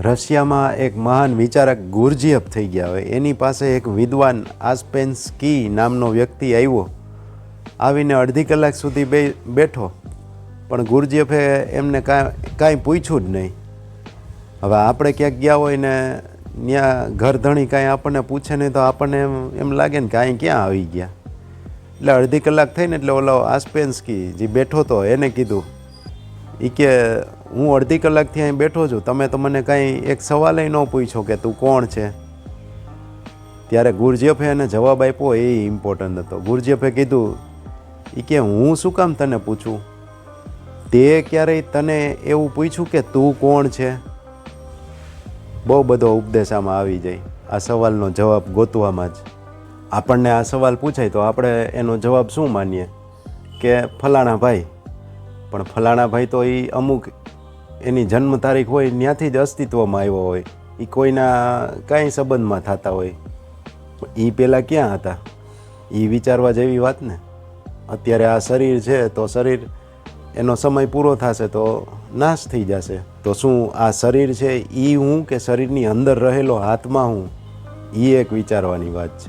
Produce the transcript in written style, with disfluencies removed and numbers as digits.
રશિયામાં એક મહાન વિચારક ગુરજીએફ થઈ ગયા હોય, એની પાસે એક વિદ્વાન આસ્પેન્સ્કી નામનો વ્યક્તિ આવ્યો. આવીને અડધી કલાક સુધી બેઠો, પણ ગુરજીએફે એમને કાંઈ પૂછ્યું જ નહીં. હવે આપણે ક્યાંક ગયા હોય ને ત્યાં ઘરધણી કાંઈ આપણને પૂછે નહીં તો આપણને એમ લાગે ને કે અહીં ક્યાં આવી ગયા. એટલે અડધી કલાક થઈને એટલે ઓલો આસ્પેન્સ્કી જે બેઠો હતો એને કીધું, એ કે હું અડધી કલાકથી અહીં બેઠો છું, તમે તો મને કાંઈ એક સવાલ ન પૂછ્યો કે તું કોણ છે. ત્યારે ગુરજીએફે એને જવાબ આપ્યો, એ ઇમ્પોર્ટન્ટ હતો. ગુરજીએફે કીધું, એ કે હું શું કામ તને પૂછું, તે ક્યારેય તને એવું પૂછ્યું કે તું કોણ છે. બહુ બધો ઉપદેશ આમાં આવી જાય આ સવાલનો જવાબ ગોતવામાં જ. આપણને આ સવાલ પૂછાય તો આપણે એનો જવાબ શું માનીએ કે ફલાણા ભાઈ. પણ ફલાણા ભાઈ તો એ અમુક એની જન્મ તારીખ હોય ત્યાંથી જ અસ્તિત્વમાં આવ્યો હોય, એ કોઈના કાંઈ સંબંધમાં થતા હોય. એ પહેલાં ક્યાં હતા, એ વિચારવા જેવી વાત ને. અત્યારે આ શરીર છે તો શરીર એનો સમય પૂરો થશે તો નાશ થઈ જશે. તો શું આ શરીર છે એ હું કે શરીરની અંદર રહેલો આત્મા હું, એ એક વિચારવાની વાત છે.